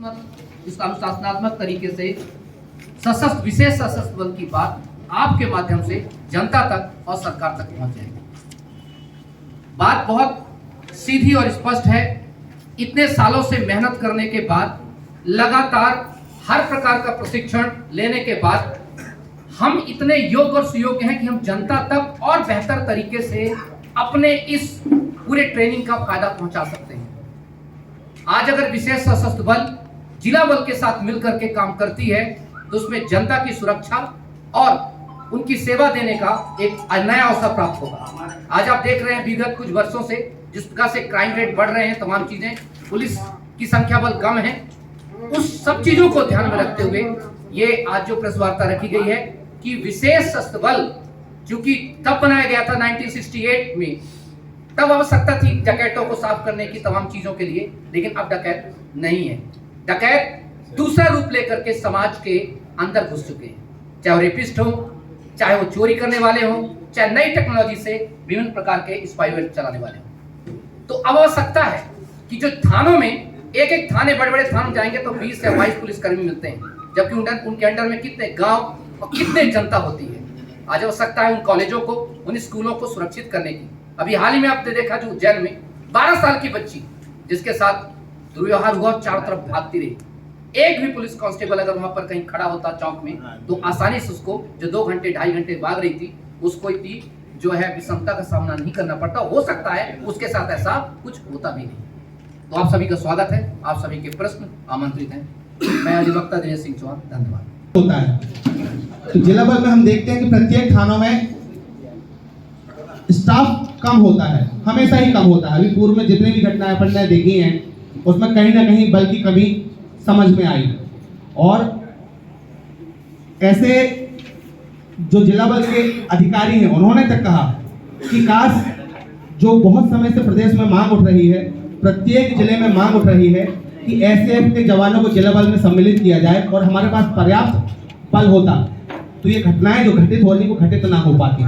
इस अनुशासनात्मक तरीके से सशस्त्र विशेष सशस्त्र बल की बात आपके माध्यम से जनता तक और सरकार तक पहुंच जाएगी। बात बहुत सीधी और स्पष्ट है। इतने सालों से मेहनत करने के बाद, लगातार हर प्रकार का प्रशिक्षण लेने के बाद हम इतने योग्य और सुयोग्य हैं कि हम जनता तक और बेहतर तरीके से अपने इस पूरे ट्रेनिंग का फायदा पहुंचा सकते हैं। आज अगर विशेष सशस्त्र बल जिला बल के साथ मिलकर के काम करती है तो उसमें जनता की सुरक्षा और उनकी सेवा देने का एक नया अवसर प्राप्त होगा। आज आप देख रहे हैं विगत कुछ वर्षों से जिस प्रकार से क्राइम रेट बढ़ रहे हैं, तमाम चीजें, पुलिस की संख्या बल कम है, उस सब चीजों को ध्यान में रखते हुए ये आज जो प्रेस वार्ता रखी गई है कि विशेष सशस्त्र बल चूंकि तब बनाया गया था 1968 में, तब आवश्यकता थी डकैतों को साफ करने की तमाम चीजों के लिए, लेकिन अब डकैत नहीं है। डकैत दूसरा रूप लेकर के समाज के अंदर घुस चुके हैं, चाहे वो रेपिस्ट हो, चाहे वो चोरी करने वाले हो, चाहे नई टेक्नोलॉजी से विभिन्न प्रकार के स्पाईवेयर चलाने वाले हो। तो अब आवश्यकता है कि जो थानों में एक एक थाने, बड़े बड़े थानों जाएंगे तो 20 से 22 पुलिसकर्मी मिलते हैं, जबकि उनके अंडर में कितने गांव और कितने जनता होती है। आज आवश्यकता है उन कॉलेजों को, उन स्कूलों को सुरक्षित करने की। अभी हाल ही में आपने देखा जो उज्जैन में 12 साल की बच्ची जिसके साथ दुर्व्यवहार हुआ, चारों तरफ भागती रही, एक भी पुलिस कांस्टेबल अगर वहां पर कहीं खड़ा होता चौक में तो आसानी से उसको, जो 2 घंटे 2.5 घंटे भाग रही थी, उसको इतनी जो है विषमता का सामना नहीं करना पड़ता। हो सकता है उसके साथ ऐसा कुछ होता भी नहीं। तो आप सभी का स्वागत है, आप सभी के प्रश्न आमंत्रित हैं। मैं अधिवक्ता दिनेश सिंह चौहान, धन्यवाद। होता है तो जिला बल में हम देखते हैं कि प्रत्येक थानों में स्टाफ कम होता है, हमेशा ही कम होता है। अभी पूर्व में जितनी भी घटनाएं अपन ने देखी हैं उसमें कहीं ना कहीं बल की कमी समझ में आई, और ऐसे जो जिला बल के अधिकारी हैं उन्होंने तक कहा कि काश, जो बहुत समय से प्रदेश में मांग उठ रही है, प्रत्येक जिले में मांग उठ रही है कि एसएएफ के जवानों को जिला बल में सम्मिलित किया जाए और हमारे पास पर्याप्त बल होता तो ये घटनाएं जो घटित हो रही वो घटित ना हो पाती।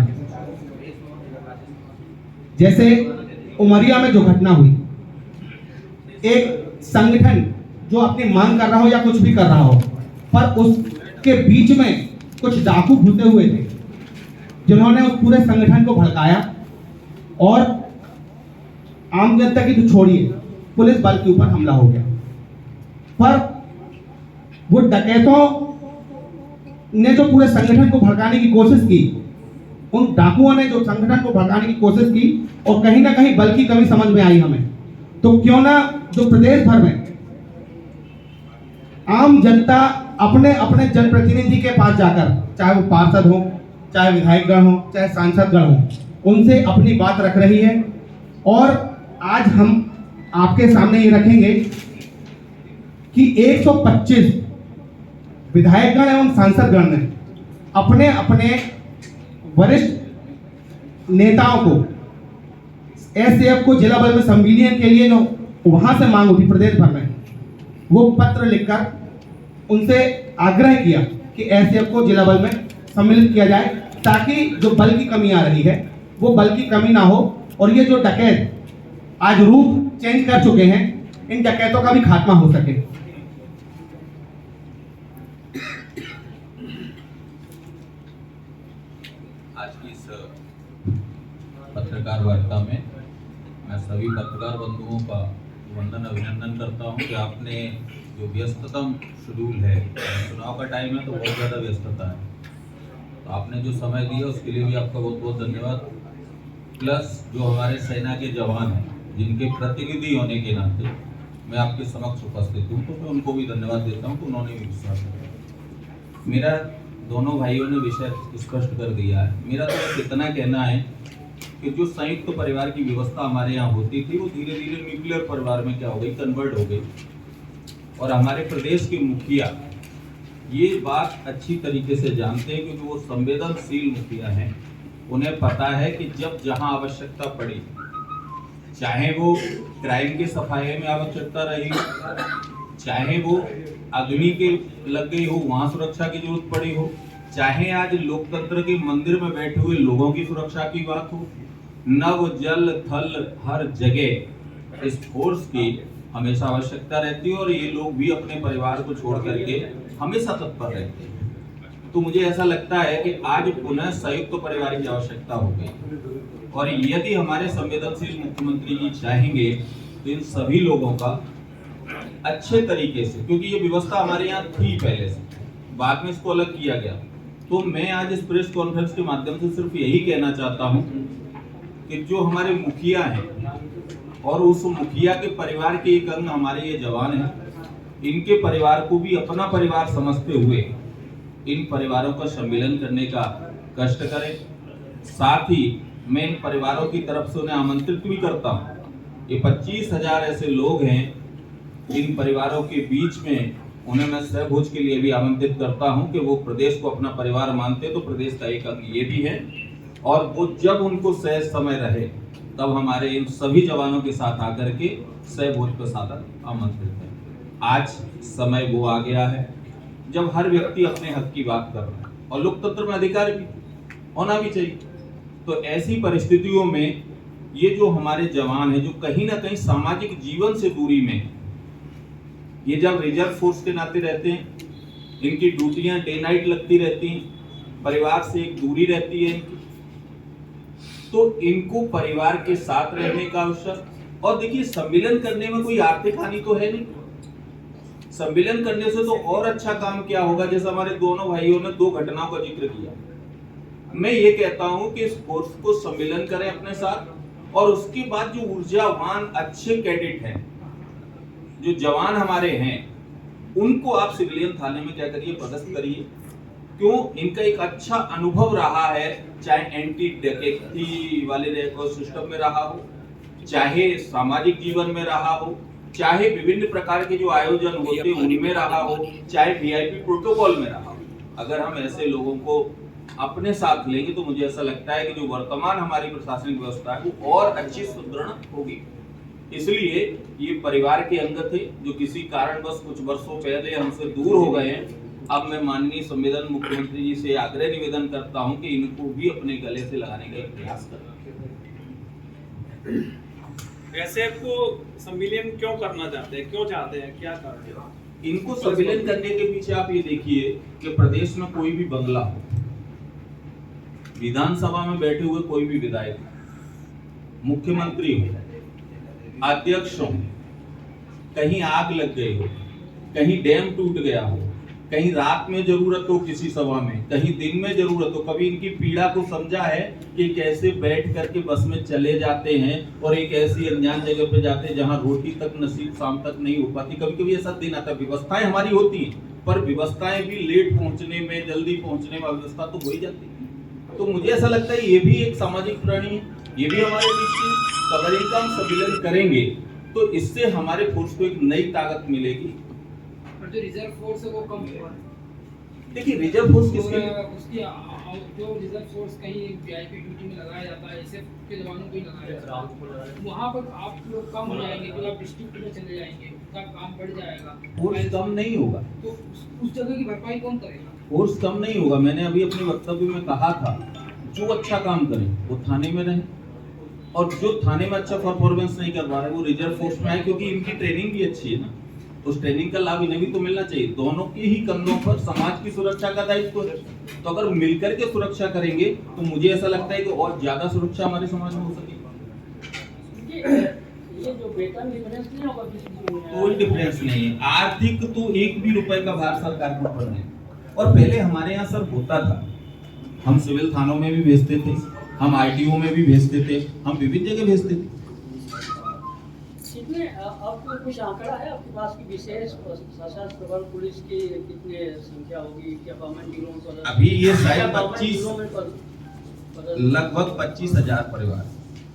जैसे उमरिया में जो घटना हुई, एक संगठन जो अपनी मांग कर रहा हो या कुछ भी कर रहा हो, पर उसके बीच में कुछ डाकू घुसे हुए थे जिन्होंने उस पूरे संगठन को भड़काया और आम जनता की तो छोड़िए, पुलिस बल के ऊपर हमला हो गया। पर वो डकैतों ने जो पूरे संगठन को भड़काने की कोशिश की, उन डाकुओं ने जो संगठन को भड़काने की कोशिश की, और कहीं ना कहीं बल की कमी समझ में आई हमें। तो क्यों ना जो प्रदेश भर में आम जनता अपने अपने जनप्रतिनिधि के पास जाकर, चाहे वो पार्षद हो, चाहे विधायकगण हो, चाहे सांसदगण हो, उनसे अपनी बात रख रही है। और आज हम आपके सामने ये रखेंगे कि 125 विधायकगण एवं सांसदगण ने अपने अपने वरिष्ठ नेताओं को एसएएफ को जिला बल में संविलियन के लिए जो वहां से मांग उठी प्रदेश भर में, वो पत्र लिखकर उनसे आग्रह किया कि एसएएफ को जिला बल में सम्मिलित किया जाए, ताकि जो बल की कमी आ रही है वो बल की कमी ना हो, और ये जो डकैत आज रूप चेंज कर चुके हैं, इन डकैतों का भी खात्मा हो सके। आज की इस पत्रकार वार्ता में मैं सभी पत्रकार बंधुओं का वंदन अभिनंदन करता हूं कि आपने जो व्यस्ततम शेड्यूल है, चुनाव का टाइम है तो बहुत ज़्यादा व्यस्तता है, तो आपने जो समय दिया उसके लिए भी आपका बहुत बहुत धन्यवाद। प्लस जो हमारे सेना के जवान हैं जिनके प्रतिनिधि होने के नाते मैं आपके समक्ष उपस्थित हूँ, तो मैं उनको भी धन्यवाद देता हूँ कि उन्होंने भी विश्वास किया। मेरा दोनों भाइयों ने विषय स्पष्ट कर दिया है। मेरा तो बस इतना कहना है कि जो संयुक्त परिवार की व्यवस्था हमारे यहाँ होती थी वो धीरे धीरे न्यूक्लियर परिवार में क्या हो गई, कन्वर्ट हो गई। और हमारे प्रदेश के मुखिया ये बात अच्छी तरीके से जानते हैं, क्योंकि वो संवेदनशील मुखिया हैं। उन्हें पता है कि जब जहाँ आवश्यकता पड़ी, चाहे वो क्राइम के सफाई में आवश्यकता रही, चाहे वो अग्नि के लग गई हो वहाँ सुरक्षा की जरूरत पड़ी हो, चाहे आज लोकतंत्र के मंदिर में बैठे हुए लोगों की सुरक्षा की बात हो, नव जल थल हर जगह इस फोर्स की हमेशा आवश्यकता रहती है और ये लोग भी अपने परिवार को छोड़ करके हमेशा तत्पर रहते हैं। तो मुझे ऐसा लगता है कि आज पुनः संयुक्त परिवार की आवश्यकता हो गई और यदि हमारे संवेदनशील मुख्यमंत्री जी चाहेंगे तो इन सभी लोगों का अच्छे तरीके से, क्योंकि ये व्यवस्था हमारे यहाँ थी पहले से, बाद में इसको अलग किया गया, तो मैं आज इस प्रेस कॉन्फ्रेंस के माध्यम से सिर्फ यही कहना चाहता हूँ कि जो हमारे मुखिया हैं और उस मुखिया के परिवार के एक अंग हमारे ये जवान हैं, इनके परिवार को भी अपना परिवार समझते हुए इन परिवारों का सम्मेलन करने का कष्ट करें। साथ ही मैं इन परिवारों की तरफ से उन्हें आमंत्रित भी करता हूँ। ये 25,000 ऐसे लोग हैं इन परिवारों के बीच में, उन्हें मैं सहभोज के लिए भी आमंत्रित करता हूं कि वो प्रदेश को अपना परिवार मानते तो प्रदेश का एक अंग ये भी है, और वो जब उनको सहज समय रहे तब हमारे इन सभी जवानों के साथ आकर के सहभोज पर सादर आमंत्रित है। आज समय वो आ गया है जब हर व्यक्ति अपने हक की बात कर रहा है और लोकतंत्र में अधिकार भी होना भी चाहिए। तो ऐसी परिस्थितियों में ये जो हमारे जवान हैं जो कहीं ना कहीं सामाजिक जीवन से दूरी में, ये जब रिजर्व फोर्स के नाते रहते हैं, इनकी ड्यूटियां डे नाइट लगती रहती हैं, परिवार से एक दूरी रहती है इनकी, तो इनको परिवार के साथ रहने का अवसर, और देखिए सम्मेलन करने में कोई आर्थिक हानि तो है नहीं, सम्मेलन करने से तो और अच्छा काम क्या होगा। जैसे हमारे दोनों भाइयों ने 2 घटनाओं का जिक्र किया, मैं ये कहता हूं कि इस फोर्स को सम्मेलन करें अपने साथ, और उसके बाद जो ऊर्जावान अच्छे कैडेट हैं, जो जवान हमारे हैं, उनको आप सिविलियन थाने में क्या करिए, पदस्थ करिए। क्यों? इनका एक अच्छा अनुभव रहा है, चाहे एंटी डकैती वाले सिस्टम में रहा हो, चाहे सामाजिक जीवन में रहा हो, चाहे विभिन्न प्रकार के जो आयोजन होते हैं उनमें रहा हो, चाहे वीआईपी प्रोटोकॉल में रहा हो। अगर हम ऐसे लोगों को अपने साथ लेंगे तो मुझे ऐसा लगता है कि जो वर्तमान हमारी प्रशासनिक व्यवस्था है वो और अच्छी सुदृढ़ होगी। इसलिए ये परिवार के अंग थे जो किसी कारणवश कुछ वर्षों पहले हमसे दूर हो गए हैं। अब मैं माननीय संवेदन मुख्यमंत्री जी से आग्रह निवेदन करता हूं कि इनको भी अपने गले से लगाने का प्रयास करें। वैसे आपको सम्मेलन क्यों करना चाहते हैं, क्यों चाहते हैं, क्या कारण है? इनको सम्मेलन करने के पीछे आप ये देखिए कि प्रदेश में कोई भी बंगला हो, विधानसभा में बैठे हुए कोई भी विधायक, मुख्यमंत्री हो, अध्यक्ष हो, कहीं आग लग गई हो, कहीं डैम टूट गया हो, कहीं रात में जरूरत हो किसी सभा में, कहीं दिन में जरूरत हो, कभी इनकी पीड़ा को समझा है कि कैसे बैठ करके बस में चले जाते हैं और एक ऐसी अनजान जगह पे जाते हैं जहां रोटी तक नसीब शाम तक नहीं हो पाती। कभी कभी ऐसा दिन आता है, व्यवस्थाएं हमारी होती हैं पर व्यवस्थाएं भी लेट पहुंचने में, जल्दी पहुंचने में व्यवस्था तो हो ही जाती है। तो मुझे ऐसा लगता है ये भी एक सामाजिक प्राणी है, ये भी हमारे बीच में, अगर इनका हम सम्मेलन करेंगे तो इससे हमारे फोर्स को एक नई ताकत मिलेगी। पर जो रिजर्व फोर्स है वो कम हुआ। देखिए रिजर्व फोर्स किसके, उसकी जो रिजर्व फोर्स कहीं वीआईपी ड्यूटी में लगाया जाता है, एसएफ के जवानों को ही लगाया जाता है, वहाँ पर आप लोग कम हो जाएंगे, तो आप डिस्ट्रिक्ट में चले जाएंगे, उनका काम बढ़ जाएगा, फोर्स कम नहीं होगा, तो उस जगह की भरपाई कौन करेगा? फोर्स कम नहीं होगा। मैंने अभी अपने वक्तव्य में कहा था, जो अच्छा काम करे वो थाने में रहे, और जो थाने में अच्छा परफॉर्मेंस नहीं कर पा रहे वो रिजर्व फोर्स में आए, क्योंकि इनकी ट्रेनिंग भी अच्छी है ना, उस ट्रेनिंग का लाभ इन्हें भी तो मिलना चाहिए। दोनों के ही कंधों पर समाज की सुरक्षा का दायित्व है, तो अगर मिलकर के सुरक्षा करेंगे तो मुझे ऐसा लगता है कि और ज्यादा सुरक्षा हमारे समाज में हो सकेगी। ये जो वेतन डिफरेंस नहीं होगा, कोई डिफरेंस नहीं है, आर्थिक तो 1 भी रुपए का भार सरकार के ऊपर नहीं। और पहले हमारे यहाँ सर होता था, हम सिविल थानों में भी भेजते थे, हम आरटीओ में भी भेजते थे, हम विभिन्न जगह भेजते थे। कितने आपको कुछ आंकड़ा है आपके पास की विशेष सशस्त्र बल पुलिस की कितने संख्या होगी, क्या बामन जिलों में? अभी ये शायद 25 लगभग 25,000 परिवार,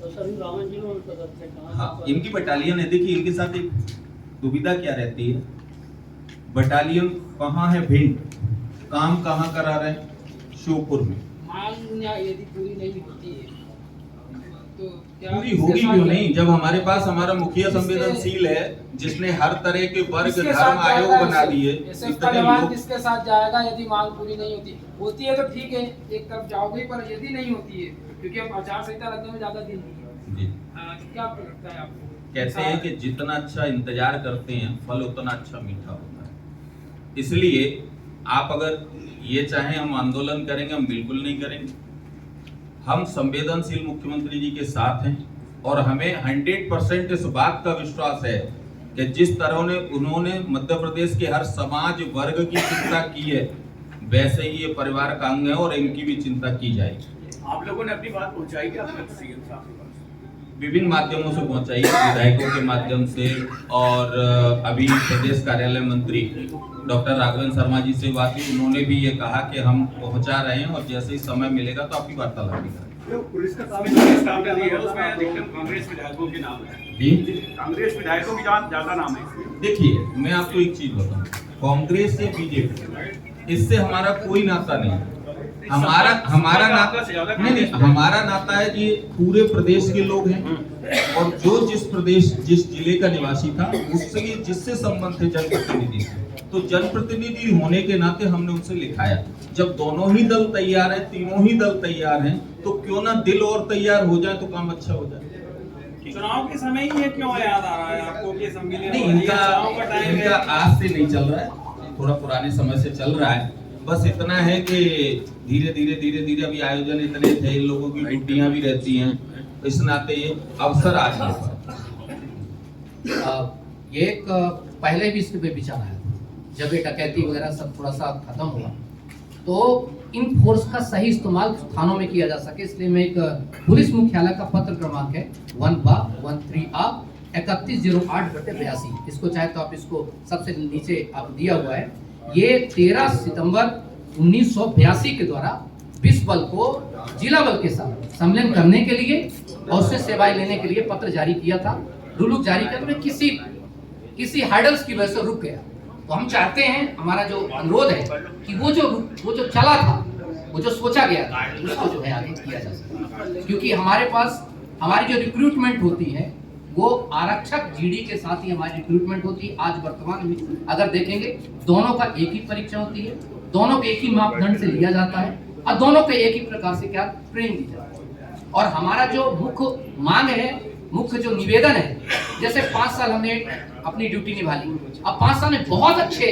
तो सभी बामन जिलों में पदस्थ है। कहाँ? हाँ, इनकी बटालियन है। देखिए इनके साथ एक दुविधा क्या रहती है, बटालियन कहाँ है, भिंड, काम कहाँ करा रहे हैं, श्योपुर में। मांग यदि पूरी नहीं होती है तो क्या पूरी होगी क्यों नहीं, जब हमारे पास हमारा मुखिया संवेदनशील है जिसने हर तरह के वर्ग धर्म आयोग बना दिए। किसके साथ जाएगा यदि मांग पूरी नहीं होती है तो ठीक है, एक तरफ जाओगे, पर यदि नहीं होती है, क्योंकि अब आचार संहिता लगने में ज्यादा दिन नहीं है, क्या लगता है आपको? कहते हैं कि जितना अच्छा इंतजार करते हैं फल उतना अच्छा मीठा होता है। इसलिए आप अगर ये चाहें हम आंदोलन करेंगे, हम बिल्कुल नहीं करेंगे। हम संवेदनशील मुख्यमंत्री जी के साथ हैं और हमें 100% इस बात का विश्वास है कि जिस तरह उन्होंने मध्य प्रदेश के हर समाज वर्ग की चिंता की है, वैसे ही ये परिवार का अंग है और इनकी भी चिंता की जाएगी। आप लोगों ने अपनी बात पहुंचाई क्या अपने सीएम साहब के पास? विभिन्न माध्यमों से पहुंचाई, विधायकों के माध्यम से, और अभी प्रदेश कार्यालय मंत्री डॉक्टर राघवेंद्र शर्मा जी से बात हुई, उन्होंने भी ये कहा कि हम पहुंचा रहे हैं और जैसे ही समय मिलेगा तो आपकी वार्तालाप भी करेंगे। पुलिस का काम कर रही है, उसमें अधिकतम कांग्रेस विधायकों के नाम है जी, कांग्रेस विधायकों की ज्यादा नाम है। देखिए मैं आपको एक चीज बताऊं, कांग्रेस या बीजेपी इससे हमारा कोई नाता नहीं है। हमारा नाता नहीं, हमारा नाता है कि पूरे प्रदेश के लोग हैं और जो जिस जिले का निवासी था उससे जिससे संबंध थे जनप्रतिनिधि से, तो जनप्रतिनिधि होने के नाते हमने उनसे लिखाया। जब दोनों ही दल तैयार हैं, तीनों ही दल तैयार हैं, तो क्यों ना दिल और तैयार हो जाए तो काम अच्छा हो जाए। चुनाव के समय ही ये क्यों याद आ रहा है आपको कि सम्मेलन नहीं, इनका आज से नहीं चल रहा है, थोड़ा पुराने समय से चल रहा है। बस इतना है कि धीरे धीरे अभी आयोजन इतने थे, इन लोगों की ड्यूटियां भी रहती हैं, इस नाते ये अवसर आज है। ये एक पहले भी इसके पे विचार आया था, जब ये डकैती वगैरह सब थोड़ा सा खत्म हुआ तो इन फोर्स का सही इस्तेमाल थानों में किया जा सके, इसलिए मैं एक पुलिस मुख्यालय का पत्र क्रमांक है 1/13A 3108/82, इसको चाहे तो आप इसको सबसे नीचे आप दिया हुआ है। ये 13 सितंबर 1982 के द्वारा विश्व बल को जिला बल के साथ सम्मेलन करने के लिए और उससे सेवाएं लेने के लिए पत्र जारी किया था, रूल जारी किया, तो किसी हार्डल्स की वजह से रुक गया। तो हम चाहते हैं, हमारा जो अनुरोध है कि वो जो चला था, वो जो सोचा गया था, उसको जो है आगे किया जा सके, क्योंकि हमारे पास हमारी जो रिक्रूटमेंट होती है वो आरक्षक जीडी के साथ ही हमारी रिक्रूटमेंट होती है। आज वर्तमान में अगर देखेंगे दोनों का एक ही परीक्षा होती है, दोनों के एक ही मापदंड से लिया जाता है और दोनों के एक ही प्रकार से क्या ट्रेनिंग दी जाती है। और हमारा जो मुख्य मांग है, मुख्य जो निवेदन है, जैसे 5 साल हमने अपनी ड्यूटी निभा ली, अब 5 साल में बहुत अच्छे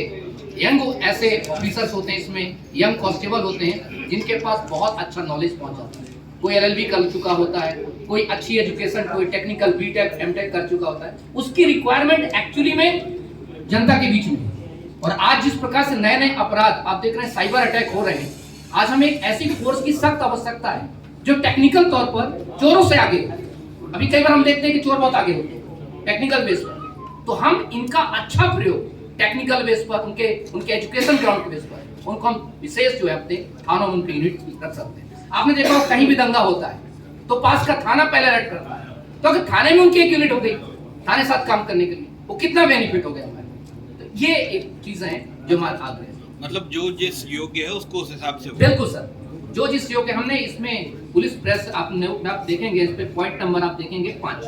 यंग ऐसे ऑफिसर्स होते हैं, इसमें यंग कांस्टेबल होते हैं जिनके पास बहुत अच्छा नॉलेज पहुंच जाता है। कोई LLB कर चुका होता है, कोई अच्छी एजुकेशन, कोई टेक्निकल B.Tech M.Tech कर चुका होता है, उसकी रिक्वायरमेंट एक्चुअली में जनता के बीच में। और आज जिस प्रकार से नए नए अपराध आप देख रहे हैं, साइबर अटैक हो रहे हैं, आज हमें एक ऐसी फोर्स की सख्त आवश्यकता है जो टेक्निकल तौर पर चोरों से आगे है। अभी कई बार हम देखते हैं कि चोर बहुत आगे होते हैं टेक्निकल बेस पर, तो हम इनका अच्छा प्रयोग टेक्निकल बेस पर, उनके एजुकेशन ग्राउंड के बेस पर उनको हम विशेष जो है अपने थानों में उनके यूनिट रख सकते हैं। आपने देखा हो कहीं भी दंगा होता है तो पास का थाना पहले अलर्ट करता है, तो अगर थाने में उनकी एक यूनिट हो गई थाने साथ काम करने के लिए, वो कितना बेनिफिट हो गया हमारे। तो ये एक चीजें हैं जो हमारे आग्रह है, मतलब जो जिस योग्य है उसको उस हिसाब से। बिल्कुल सर, जो जिस योग्य। हमने इसमें पुलिस प्रेस आप देखेंगे, इस पे पॉइंट नंबर आप देखेंगे 5,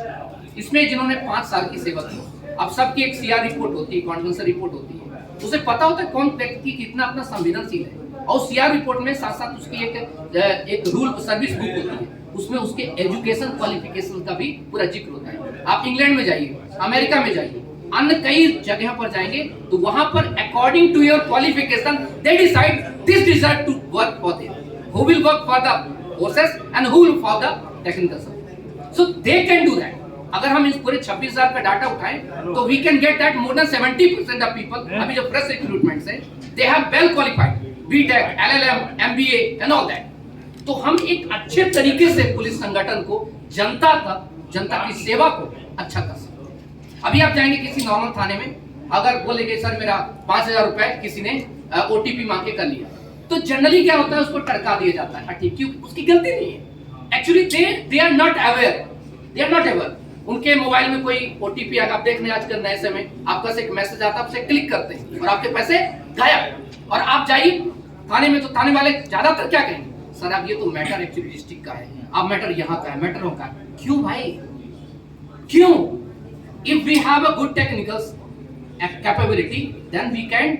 इसमें जिन्होंने 5 साल की सेवा की, अब सबकी एक CR रिपोर्ट होती है, कॉन्फिडेंशियल रिपोर्ट होती है, उसे पता होता है कौन व्यक्ति कितना अपना संवेदनशील है, और CR रिपोर्ट में साथ साथ उसकी एक रूल सर्विस बुक होती है, उसमें उसके एजुकेशन क्वालिफिकेशन का भी पूरा जिक्र होता है। आप इंग्लैंड में जाइए, अमेरिका में जाइए, अन्य कई जगह पर जाएंगे तो वहां पर according to your qualification they decide this deserve to work for them, who will work for the forces and who will for the technical support, so they can do that। अगर हम इस पूरे 26,000 का डाटा उठाएं तो we can get that more than 70% of people, अभी जो fresh recruitment है, they have well qualified B.Tech, LLM, MBA and all that। तो हम एक अच्छे तरीके से पुलिस संगठन को जनता तक, जनता की सेवा को अच्छा कर सकते। अभी आप जाएंगे किसी नॉर्मल थाने में, अगर बोलेंगे सर मेरा 5,000 रुपए किसी ने OTP मांग के कर लिया, तो जनरली क्या होता है, उसको टरका दिया जाता है, ठीक, क्यों, उसकी गलती नहीं है। Actually they are not aware, उनके मोबाइल में कोई OTP आकर, आप देख रहे हैं आजकल नए समय आपका से एक मैसेज आता है, आप उसे क्लिक करते हैं और आपके पैसे गायब। और आप जाइए थाने में तो थाने वाले ज्यादातर क्या कहेंगे, सर अब ये तो मैटर एक्चुअली डिस्ट्रिक्ट का है, अब मैटर यहाँ का है, मैटर वहाँ का है। क्यों भाई, क्यों? If we have a good technical capability then we can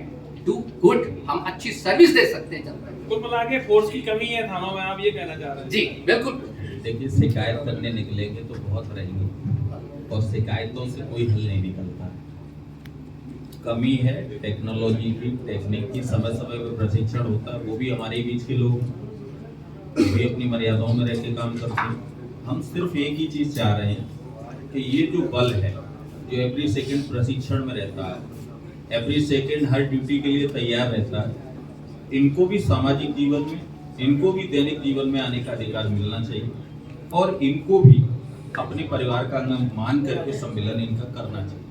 do good, हम अच्छी सर्विस दे सकते हैं जनता को। कुल मिला के फोर्स की कमी है थानों में, आप ये कहना चाह रहे हैं? जी बिल्कुल। देखिए शिकायत करने निकलेंगे तो बहुत रहेंगे, और शिकायतों से कोई हल नहीं निकलता। कमी है टेक्नोलॉजी की, टेक्निक की, समय समय पर प्रशिक्षण होता है, वो भी हमारे बीच के लोग वो भी अपनी मर्यादाओं में रह के काम करते हैं। हम सिर्फ एक ही चीज़ चाह रहे हैं कि ये जो बल है जो एवरी सेकंड प्रशिक्षण में रहता है, एवरी सेकंड हर ड्यूटी के लिए तैयार रहता है, इनको भी सामाजिक जीवन में, इनको भी दैनिक जीवन में आने का अधिकार मिलना चाहिए और इनको भी अपने परिवार का अंग मान करके सम्मेलन इनका करना चाहिए।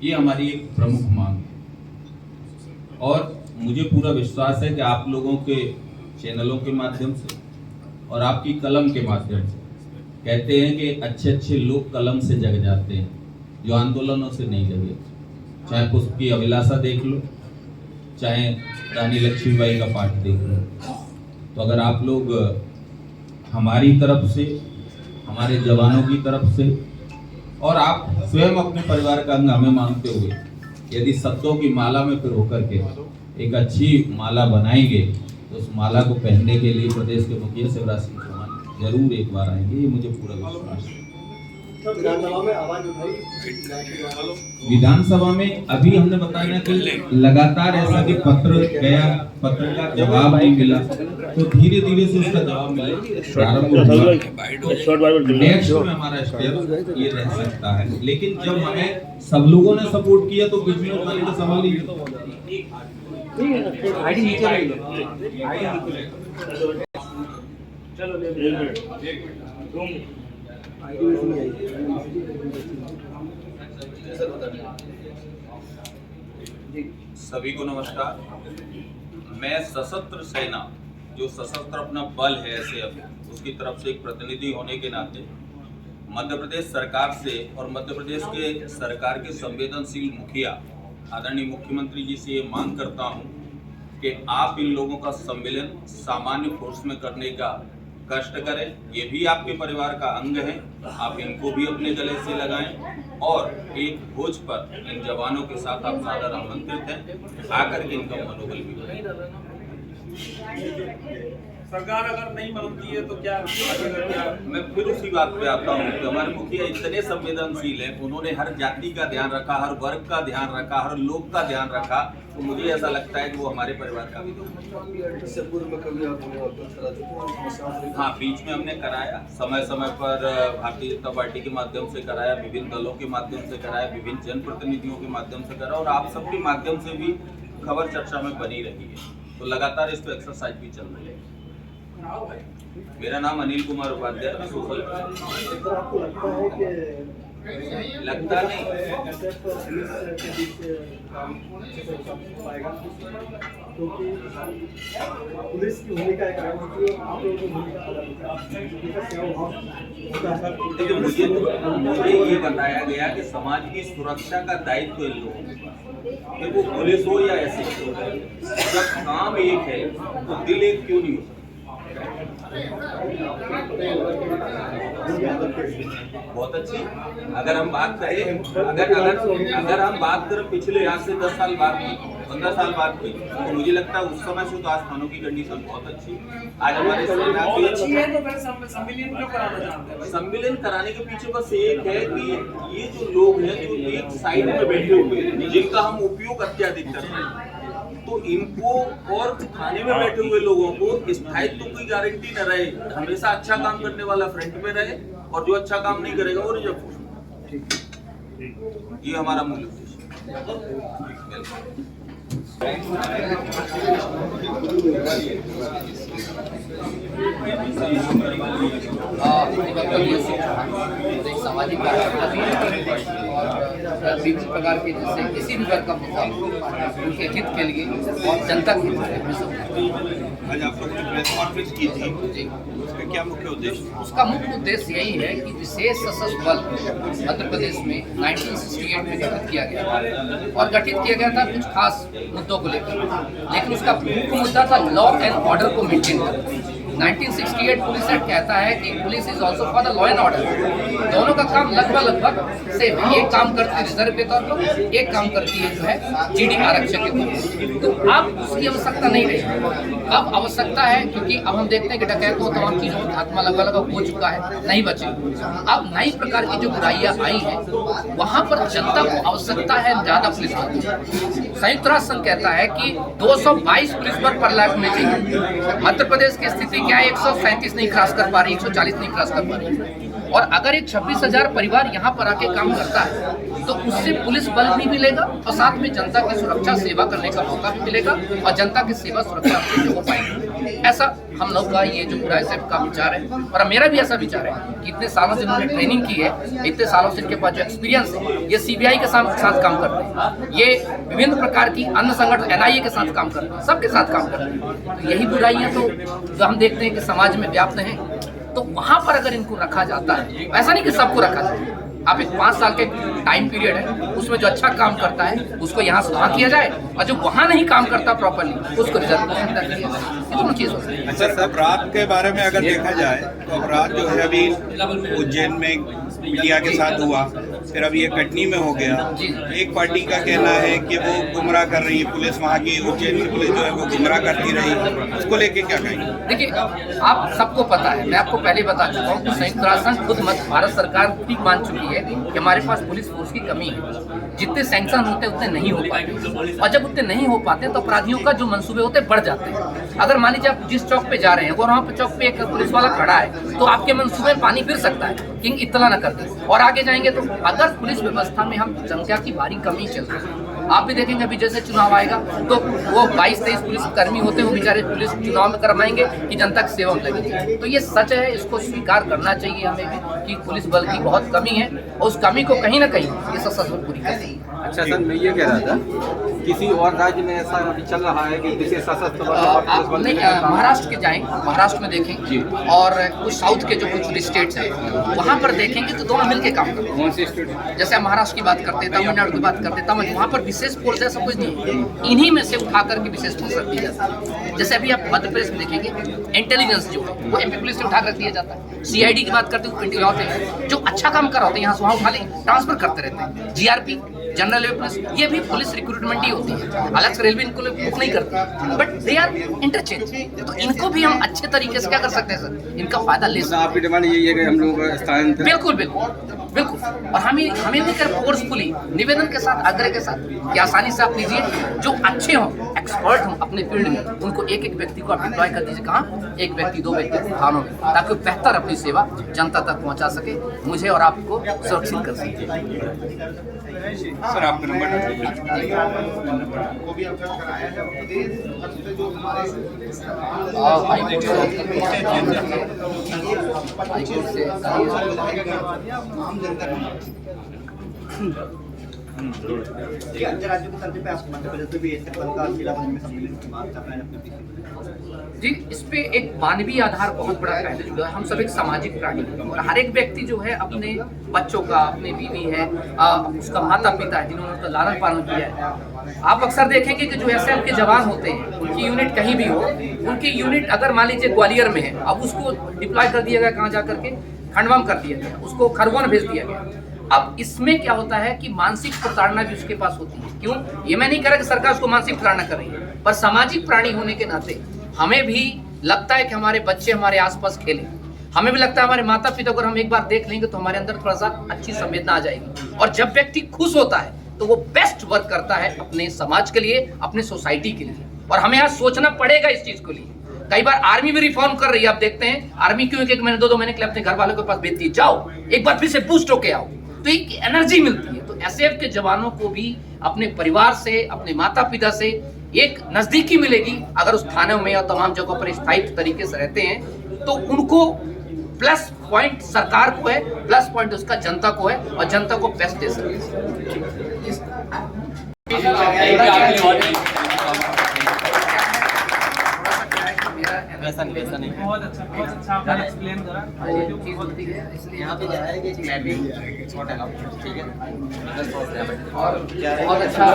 ये हमारी एक प्रमुख मांग है और मुझे पूरा विश्वास है कि आप लोगों के चैनलों के माध्यम से और आपकी कलम के माध्यम से, कहते हैं कि अच्छे अच्छे लोग कलम से जग जाते हैं जो आंदोलनों से नहीं जगे। चाहे पुष्प की अभिलाषा देख लो, चाहे रानी लक्ष्मीबाई का पाठ देख लो। तो अगर आप लोग हमारी तरफ से, हमारे जवानों की तरफ से और आप स्वयं अपने परिवार का अंग हमें मानते हुए यदि शब्दों की माला में फिर होकर के एक अच्छी माला बनाएंगे तो उस माला को पहनने के लिए प्रदेश के मुखिया शिवराज सिंह चौहान जरूर एक बार आएंगे, ये मुझे पूरा विश्वास है। विधानसभा में आवाज उठाई, विधानसभा में अभी हमने बताया कि लगातार ऐसा कि पत्र गया, पत्र का जवाब नहीं मिला, तो धीरे धीरे से उसका जवाब मिले प्रारंभ हुआ। नेक्स्ट में हमारा स्टेप ये रह सकता है, लेकिन जब हमें सब लोगों ने सपोर्ट किया तो बीच में उठाने का सवाल ही सभी को नमस्कार। मैं सशस्त्र सेना जो सशस्त्र अपना बल है ऐसे अभी उसकी तरफ से एक प्रतिनिधि होने के नाते मध्य प्रदेश सरकार से और मध्य प्रदेश के सरकार के संवेदनशील मुखिया आदरणीय मुख्यमंत्री जी से ये मांग करता हूँ कि आप इन लोगों का सम्मेलन सामान्य फोर्स में करने का कष्ट करें। ये भी आपके परिवार का अंग है, आप इनको भी अपने गले से लगाएं और एक भोज पर इन जवानों के साथ आप सादर आमंत्रित हैं, आकर के इनका मनोबल भी बढ़ाएं। सरकार अगर नहीं मानती है तो क्या आगे का क्या? मैं फिर उसी बात पे आता हूँ कि हमारे मुखिया इतने संवेदनशील हैं, उन्होंने हर जाति का ध्यान रखा, हर वर्ग का ध्यान रखा, हर लोग का ध्यान रखा, तो मुझे ऐसा लगता है कि वो हमारे परिवार का भी हाँ, बीच में हमने कराया, समय समय पर भारतीय जनता पार्टी के माध्यम से कराया, विभिन्न दलों के माध्यम से कराया, विभिन्न जनप्रतिनिधियों के माध्यम से कराया और आप सबके माध्यम से भी खबर चर्चा में बनी रही है, तो लगातार इस पर एक्सरसाइज भी चल रही है। मेरा नाम अनिल कुमार उपाध्याय, मैं सोशल आपको लगता है कि लगता नहीं क्योंकि पुलिस की भूमिका एक अलग होती है, आप लोगों की भूमिका अलग होती है। मुझे ये बताया गया कि समाज की सुरक्षा का दायित्व इन लोगों का, कि वो पुलिस हो या ऐसे हो, जब काम एक है तो दिल एक क्यों नहीं हो? बहुत अच्छी। अगर हम बात करें अगर हम बात करें पिछले आज से 10 साल बाद की, 15 साल बाद की, तो मुझे लगता है उस समय से तो आज थानों की कंडीशन बहुत अच्छी। आज हमारे अच्छी है तो फिर सम्मेलन क्यों कराना चाहते हैं? सम्मेलन कराने के पीछे बस एक है कि ये जो लोग हैं जो एक साइड में बैठे हुए हैं जिनका हम उपयोग अत्याधिक कर रहे हैं, तो इनको और थाने में बैठे हुए लोगों को स्थायित्व की गारंटी न रहे। हमेशा अच्छा काम करने वाला फ्रंट में रहे और जो अच्छा काम नहीं करेगा वो रिजर्व फोर्स। ये हमारा मूल उद्देश्य एक सामाजिक कार्यकर्ता भी है और विभिन्न प्रकार के जैसे किसी भी वर्ग का मुद्दा उनके हित के लिए और जनता के हित में आज आप लोगों ने प्रेस कॉन्फ्रेंस की थी, उसका क्या मुख्य उद्देश्य? उसका मुख्य उद्देश्य यही है कि विशेष सशस्त्र बल मध्य प्रदेश में 1968 में गठित किया गया था और गठित किया गया था कुछ खास मुद्दों को लेकर, लेकिन उसका मुख्य मुद्दा था लॉ एंड ऑर्डर को मेंटेन करना। 1968 पुलिस एक्ट कहता है कि police is also for the law and order. दोनों का काम लगभग सेम है। एक काम करती है रिजर्व के तौर पर, एक काम करती है जो है जीडी आरक्षक के तौर पर। तो अब उसकी आवश्यकता नहीं रही। अब आवश्यकता है, क्योंकि अब हम देखते हैं कि डकैत को तमाम चीजों का खात्मा लगभग हो चुका है, नहीं बचे। अब नई प्रकार की जो बुराइयां आई हैं, वहां पर जनता को आवश्यकता है ज्यादा पुलिस बल। संयुक्त राष्ट्र संघ कहता है कि 222 पुलिस बल पर लाख में चाहिए। मध्य प्रदेश की स्थिति क्या है? 137 नहीं क्रॉस कर पा रही, 140 नहीं क्रॉस कर पा रही। और अगर एक 26,000 परिवार यहाँ पर आके काम करता है तो उससे पुलिस बल भी मिलेगा और साथ में जनता की सुरक्षा सेवा करने का मौका भी मिलेगा और जनता की सेवा सुरक्षा से हो पाएगी। ऐसा हम लोग का ये जो पूरा एसएफ का विचार है और मेरा भी ऐसा विचार है कि इतने सालों से इन्होंने ट्रेनिंग की है, इतने सालों से इनके पास जो एक्सपीरियंस है, ये सीबीआई के साथ काम करते हैं, ये विभिन्न प्रकार की अन्य संगठन एनआईए के साथ काम करते हैं, सबके साथ काम करते हैं। तो यही बुराइयां तो जो हम देखते हैं कि समाज में व्याप्त हैं, तो वहां पर अगर इनको रखा जाता है, ऐसा नहीं कि सबको रखा जाए, आप एक 5 साल के टाइम पीरियड है, उसमें जो अच्छा काम करता है उसको यहाँ से वहाँ किया जाए और जो वहाँ नहीं काम करता प्रॉपर्ली उसको रिजर्व किया जाए। दोनों चीज हो सकती है। अच्छा, अपराध के बारे में अगर देखा जाए तो अपराध जो है अभी उज्जैन में मीडिया के साथ हुआ, फिर अभी ये कटनी में हो गया। एक पार्टी का कहना है कि वो गुमराह कर रही है पुलिस, वहाँ की उज्जैन की पुलिस जो है वो गुमराह करती रही, उसको लेके क्या कहेंगे? देखिए, आप सबको पता है, मैं आपको पहले बता चुका हूँ कि संयुक्त राष्ट्र संघ खुद भारत सरकार भी मान चुकी है कि हमारे पास पुलिस फोर्स की कमी है। जितने सैंक्शन होते हैं उतने नहीं हो पाते, और जब उतने नहीं हो पाते तो अपराधियों का जो मंसूबे होते बढ़ जाते हैं। अगर मान लीजिए आप जिस चौक पे जा रहे हैं और वहाँ पे चौक पे एक पुलिस वाला खड़ा है तो आपके मंसूबे में पानी फिर सकता है कि इतना न कर दे, और आगे जाएंगे तो अगर पुलिस व्यवस्था में हम जनता की भारी कमी चल रही है। आप भी देखेंगे अभी जैसे चुनाव आएगा तो वो 22-23 पुलिस कर्मी होते हैं, वो बेचारे पुलिस चुनाव में करवाएंगे कि जनता की सेवा में लगेगी। तो ये सच है, इसको स्वीकार करना चाहिए हमें भी कि पुलिस बल की बहुत कमी है और उस कमी को कहीं ना कहीं ये सशस्त्र बल पूरी करेगी। अच्छा सर, मैं ये कह रहा था किसी और राज्य में ऐसा अभी चल रहा है कि विशेष सशस्त्र बल आप नहीं महाराष्ट्र के जाएं, महाराष्ट्र में देखें और कुछ साउथ के जो कुछ स्टेट्स हैं वहाँ पर देखेंगे तो दोनों मिलकर काम करते हैं। जैसे हम महाराष्ट्र की बात करते हैं, तमिलनाडु की बात करते हैं, वहाँ पर विशेष फोर्स ऐसा कुछ नहीं है, इन्हीं में से उठा करके विशेष फोर्स रख दी जाती है। जैसे अभी आप मध्य प्रदेश में देखेंगे इंटेलिजेंस जो है वो एमपी पुलिस से उठा कर दिया जाता है। सीआईडी की बात करते हैं, जो अच्छा काम कर रहे होते हैं यहाँ से वहाँ उठा ले ट्रांसफर करते रहते हैं। जीआरपी जनरल रेलवे पुलिस, ये भी पुलिस रिक्रूटमेंट ही होती है, अलग से रेलवे इनको बुक नहीं करती, बट दे आर इंटरचेंज। तो इनको भी हम अच्छे तरीके से क्या कर सकते हैं सर, इनका फायदा ले सकते हैं। आपकी डिमांड यही है कि हम लोग स्थानांतरण बिल्कुल बिल्कुल बिल्कुल, और हमें भी कर फोर्सफुली निवेदन के साथ, आग्रह के साथ कि आसानी से आप लीजिए, जो अच्छे हों, एक्सपर्ट हों अपने फील्ड में, उनको एक एक व्यक्ति को आप डिप्लॉय कर दीजिए। कहाँ? एक व्यक्ति 2 व्यक्ति थानों में, ताकि वो बेहतर अपनी सेवा जनता तक पहुंचा सके, मुझे और आपको सुरक्षित कर सके। सर आपका नंबर जी, इस पे एक मानवीय आधार बहुत बड़ा पहलू जो है। हम सब एक सामाजिक प्राणी हैं और हर एक व्यक्ति जो है अपने बच्चों का, अपनी बीवी है, उसका माता पिता है जिन्होंने उसका लालन पालन किया है। आप अक्सर देखेंगे कि जो एसएफ के जवान होते हैं उनकी यूनिट कहीं भी हो, उनकी यूनिट अगर मान लीजिए ग्वालियर में है, अब उसको डिप्लॉय कर दिया गया, कहाँ जा करके खंडवा में कर दिया गया, उसको खरगोन भेज दिया गया। अब इसमें क्या होता है कि मानसिक प्रताड़ना भी उसके पास होती है। क्यों? ये मैं नहीं कह रहा कि सरकार उसको मानसिक प्रताड़ना कर रही है, पर सामाजिक प्राणी होने के नाते हमें भी लगता है कि हमारे बच्चे हमारे आसपास खेलें। हमें भी लगता है हमारे माता पिता को हम एक बार देख लेंगे तो हमारे अंदर थोड़ा सा अच्छी संवेदना आ जाएगी। और जब व्यक्ति खुश होता है तो वो बेस्ट वर्क करता है अपने समाज के लिए, अपने सोसाइटी के लिए। और हमें आज सोचना पड़ेगा इस चीज को लिए। कई बार आर्मी भी रिफॉर्म कर रही है, आप देखते हैं आर्मी क्यों 1 महीने 2 महीने के लिए अपने घर वालों के पास भेजती है, जाओ एक बार फिर से बूस्ट होके आओ, तो एक एनर्जी मिलती है। तो एसएफ के जवानों को भी अपने परिवार से, अपने माता पिता से एक नजदीकी मिलेगी अगर उस थानों में और तमाम जगहों पर स्थायी तरीके से रहते हैं। तो उनको प्लस पॉइंट सरकार को है, प्लस पॉइंट उसका जनता को है और जनता को बेस्ट दे सकते हैं। बहुत अच्छा आपने एक्सप्लेन करा। चीज होती है इसलिए यहाँ पे जा रहा है कि मैपिंग छोटा काम, ठीक है, और बहुत अच्छा